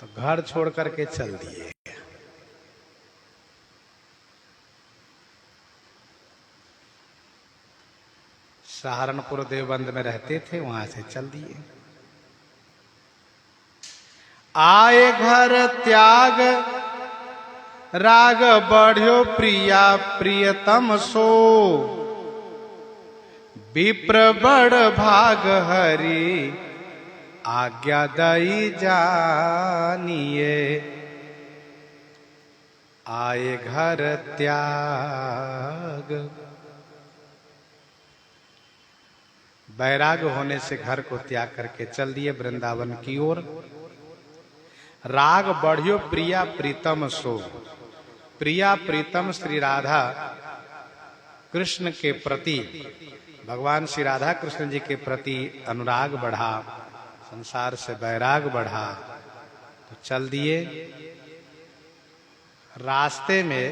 तो घर छोड़ करके चल दिए। सहारनपुर देवबंद में रहते थे, वहां से चल दिए। आए घर त्याग राग बढ़्यो प्रिया प्रियतम सो, विप्र बड़ भाग हरि आज्ञा दई जानिए। आए घर त्याग, वैराग होने से घर को त्याग करके चल दिए वृंदावन की ओर। राग बढ़ियो प्रिया प्रीतम सो, प्रिया प्रीतम श्री राधा कृष्ण के प्रति, भगवान श्री राधा कृष्ण जी के प्रति अनुराग बढ़ा, संसार से वैराग बढ़ा, तो चल दिए। रास्ते में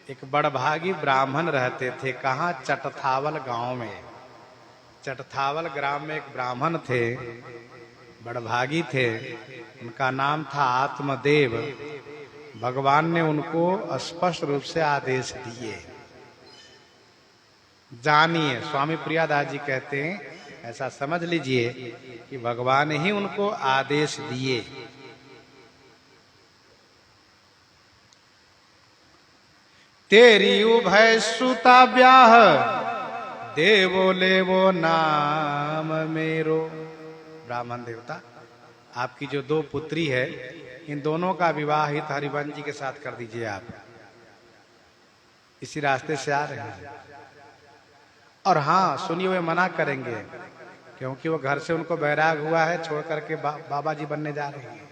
एक बड़भागी ब्राह्मण रहते थे। कहाँ? चटथावल गांव में। चटथावल ग्राम में एक ब्राह्मण थे, बड़भागी थे। उनका नाम था आत्मदेव। भगवान ने उनको स्पष्ट रूप से आदेश दिए। जानिए, स्वामी प्रियादास जी कहते हैं, ऐसा समझ लीजिए कि भगवान ही उनको आदेश दिए। तेरी उभय सुता ब्याह देवो लेवो नाम मेरो। ब्राह्मण देवता, आपकी जो दो पुत्री है, इन दोनों का विवाह हित हरिवंश जी के साथ कर दीजिए। आप इसी रास्ते से आ रहे हैं। और हाँ सुनिए, वे मना करेंगे क्योंकि वो घर से उनको बैराग हुआ है, छोड़ करके बाबा जी बनने जा रहे हैं,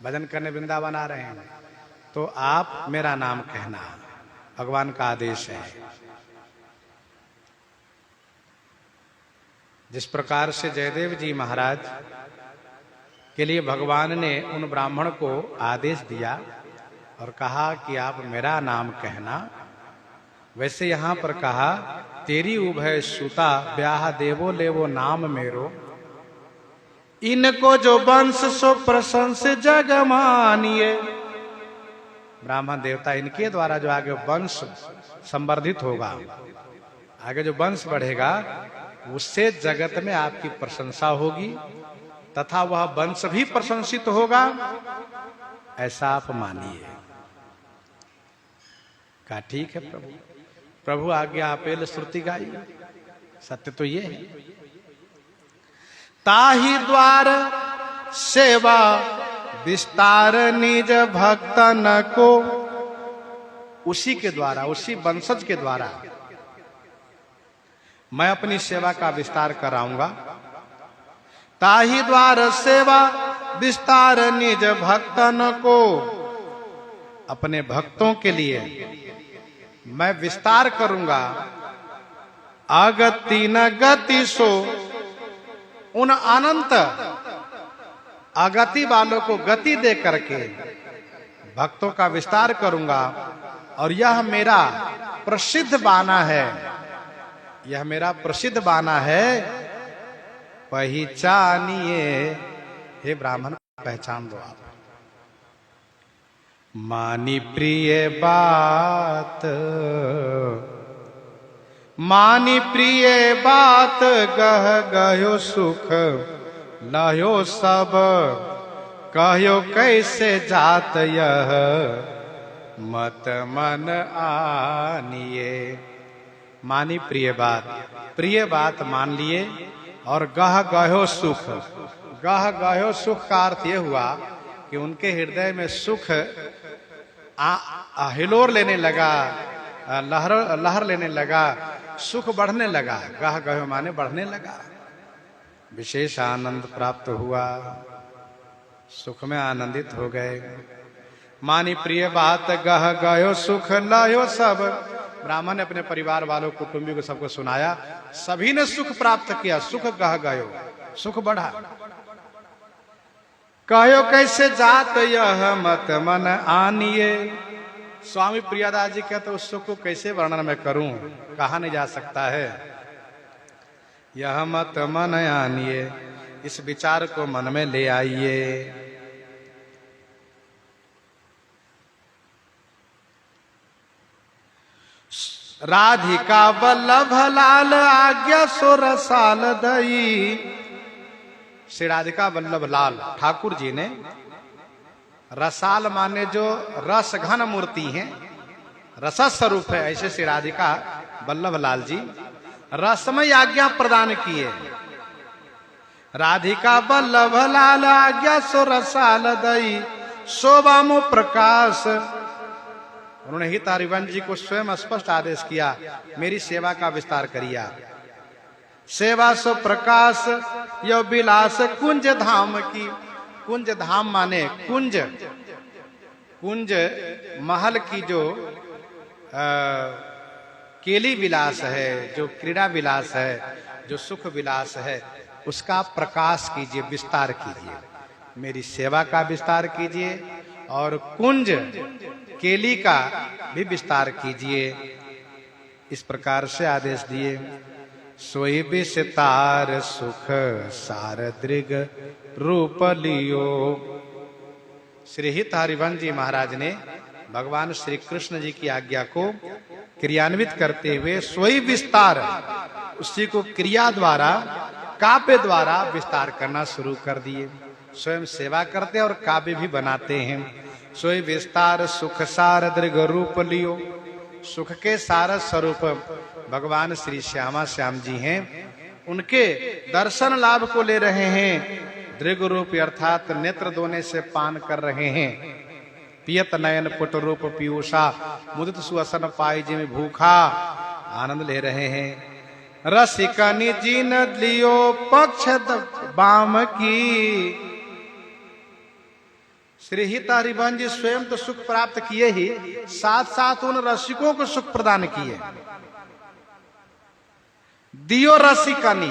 भजन करने वृंदावन आ रहे हैं। तो आप मेरा नाम कहना, भगवान का आदेश है। जिस प्रकार से जयदेव जी महाराज के लिए भगवान ने उन ब्राह्मण को आदेश दिया और कहा कि आप मेरा नाम कहना, वैसे यहां पर कहा तेरी उभय सुता ब्याह देवो लेवो नाम मेरो। इनको जो वंश सो प्रशंस जग मानिए। ब्राह्मण देवता, इनके द्वारा जो आगे वंश संवर्धित होगा, आगे जो वंश बढ़ेगा, उससे जगत में आपकी प्रशंसा होगी तथा वह वंश भी प्रशंसित होगा, ऐसा आप मानिए। कहा ठीक है प्रभु, प्रभु आज्ञा आपेल श्रुति गाई। सत्य तो ये है। ताहि द्वार सेवा विस्तार निज भक्तन को। उसी के द्वारा, उसी वंशज के द्वारा मैं अपनी सेवा का विस्तार कराऊंगा। ताहि द्वार सेवा विस्तार निज भक्तन को। अपने भक्तों के लिए मैं विस्तार करूंगा। अगति न गति सो, उन अनंत अगति वालों को गति दे करके भक्तों का विस्तार करूंगा। और यह मेरा प्रसिद्ध बाना है, यह मेरा प्रसिद्ध बाना है, पहचानिए। हे ब्राह्मण, पहचान दो आप। मानी प्रिय बात, मानी प्रिय बात, गह गयो सुख लयो सब। कहो कैसे जात यह मत मन आनिए। मानी प्रिय बात, प्रिय बात मान लिए। और गह गयो सुख, गह गयो सुख का अर्थ यह हुआ कि उनके हृदय में सुख हिलोर लेने लगा, लहर लेने लगा, सुख बढ़ने लगा। गह गयो माने बढ़ने लगा, विशेष आनंद प्राप्त हुआ, सुख में आनंदित हो गए। मानी प्रिय बात गह गयो सुख लयो सब। ब्राह्मण ने अपने परिवार वालों, कुटुंबी को सबको सुनाया। सभी ने सुख प्राप्त किया, सुख गह गयो, सुख बढ़ा। कहो कैसे जात यह मत मन आनिए। स्वामी प्रियादास जी कहते उस सुख को कैसे वर्णन मैं करूं, कहा नहीं जा सकता है। यह मत मन आनिए, इस विचार को मन में ले आइए। राधिका वल्लभ लाल आज्ञा सो रसाल दई। श्री राधिका वल्लभ लाल ठाकुर जी ने रसाल माने जो रस घन मूर्ति हैं, रस स्वरूप है, ऐसे श्री राधिका वल्लभ लाल जी रसमय आज्ञा प्रदान किए। राधिका वल्लभ लाल आज्ञा सो रसाल दई शोभामो प्रकाश। उन्होंने हित हरिवंश जी को स्वयं स्पष्ट आदेश किया, मेरी सेवा का विस्तार करिए। सेवा सो प्रकाश यो विलास कुंज धाम की। कुंज धाम माने कुंज, कुंज महल की जो केली विलास है, जो क्रीड़ा विलास है, जो सुख विलास है, उसका प्रकाश कीजिए, विस्तार कीजिए। मेरी सेवा का विस्तार कीजिए और कुंज केली का भी विस्तार कीजिए। इस प्रकार से आदेश दिए। सोई विस्तार सुख सारदृग रूप लियो। श्री हित हरिवंश जी महाराज ने भगवान श्री कृष्ण जी की आज्ञा को क्रियान्वित करते हुए सोई विस्तार, उसी को क्रिया द्वारा काव्य द्वारा विस्तार करना शुरू कर दिए। स्वयं सेवा करते और काव्य भी बनाते हैं। सोई विस्तार सुख सार दृग रूप लियो। सुख के सार स्वरूप भगवान श्री श्यामा श्याम जी हैं, उनके दर्शन लाभ को ले रहे हैं। दृग रूप अर्थात नेत्र दोने से पान कर रहे हैं। पियत नयन पुट रूप पीयूषा मुदित सुअसन पाई जिम भूखा, आनंद ले रहे हैं। रसिकनि जीन लियो पक्ष बाम की। श्री हित हरिवंश जी स्वयं तो सुख प्राप्त किए ही, साथ साथ उन रसिकों को सुख प्रदान किए। दियो रसिकनि,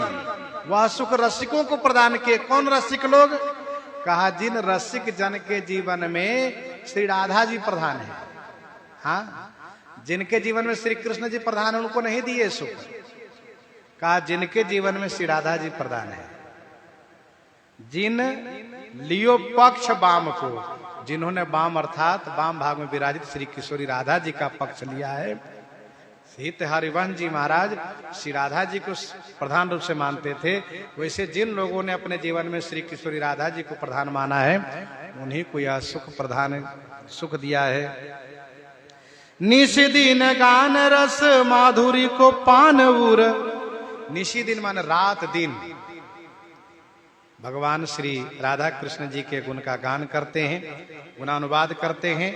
वह सुख रसिकों को प्रदान किए। कौन रसिक लोग? कहा जिन रसिक जन के जीवन में श्री राधा जी प्रधान है। हाँ, जिनके जीवन में श्री कृष्ण जी प्रधान है उनको नहीं दिए सुख। कहा जिनके जीवन में श्री राधा जी प्रधान है। जिन लियो पक्ष वाम को, जिन्होंने वाम अर्थात वाम भाग में विराजित श्री किशोरी राधा जी का पक्ष लिया है। हित हरिवंश जी महाराज श्री राधा जी को प्रधान रूप से मानते थे, वैसे जिन लोगों ने अपने जीवन में श्री किशोरी राधा जी को प्रधान माना है, उन्हीं को यह सुख प्रधान सुख दिया है। निशी दिन गान रस माधुरी को पान उर। निशी दिन माने रात दिन भगवान श्री राधा कृष्ण जी के गुण का गान करते हैं, गुणानुवाद करते हैं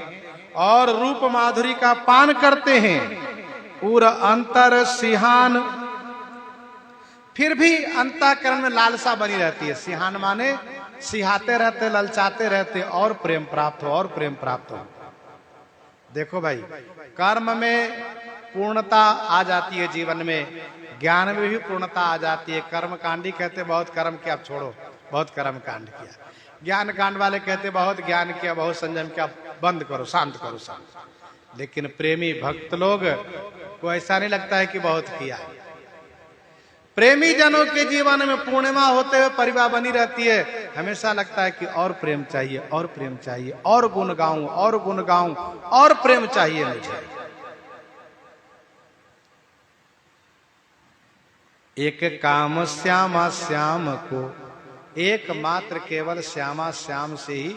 और रूप माधुरी का पान करते हैं। उर अंतर सिहान, फिर भी अंतःकरण में लालसा बनी रहती है। सिहान माने सिहाते रहते, ललचाते रहते और प्रेम प्राप्त हो, और प्रेम प्राप्त हो। देखो भाई, कर्म में पूर्णता आ जाती है जीवन में, ज्ञान में भी पूर्णता आ जाती है। कर्म कांडी कहते बहुत कर्म किया, अब छोड़ो, बहुत कर्म कांड किया। ज्ञान कांड वाले कहते बहुत ज्ञान किया, बहुत संयम किया, बंद करो, शांत करो, शांत। लेकिन प्रेमी भक्त लोग को ऐसा नहीं लगता है कि बहुत किया। प्रेमी जनों के जीवन में पूर्णिमा होते हुए परिवार बनी रहती है, हमेशा लगता है कि और प्रेम चाहिए, और प्रेम चाहिए, और गुण गाऊं, और गुण गाऊं, और प्रेम चाहिए मुझे। एक काम श्यामा श्याम को, एकमात्र केवल श्यामा श्याम से ही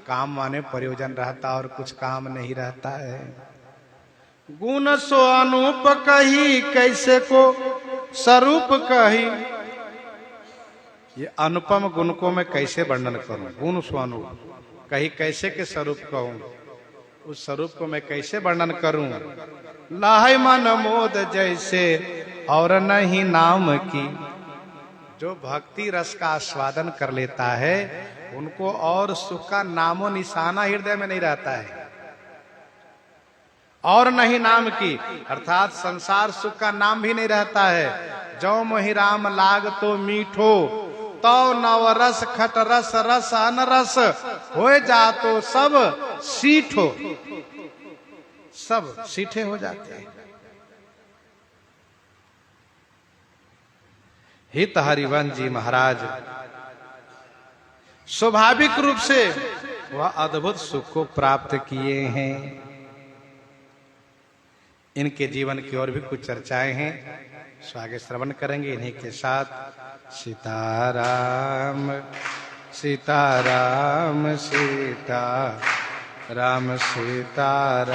काम माने प्रयोजन रहता, और कुछ काम नहीं रहता है। गुण सो अनूप कही कैसे को स्वरूप कही। ये अनुपम गुण को मैं कैसे वर्णन करूं? गुण सो अनूप कही कैसे के स्वरूप कहूं? उस स्वरूप को मैं कैसे वर्णन करूं? लाहे मन मोद जैसे और नहीं नाम की। जो भक्ति रस का आस्वादन कर लेता है, उनको और सुख का नामो निशाना हृदय में नहीं रहता है। और नहीं नाम की अर्थात संसार सुख का नाम भी नहीं रहता है। जो मोहि राम लाग तो मीठो, तो नवरस खट रस रस अनरस हो जा तो सब सीठो। सब सीठे हो जाते हैं। हित हरिवंश जी महाराज स्वाभाविक रूप से वह अद्भुत सुख को प्राप्त किए हैं। इनके जीवन की और भी कुछ चर्चाएं हैं, सो आगे श्रवण करेंगे। इन्हीं के साथ सीताराम सीताराम सीता राम सीताराम।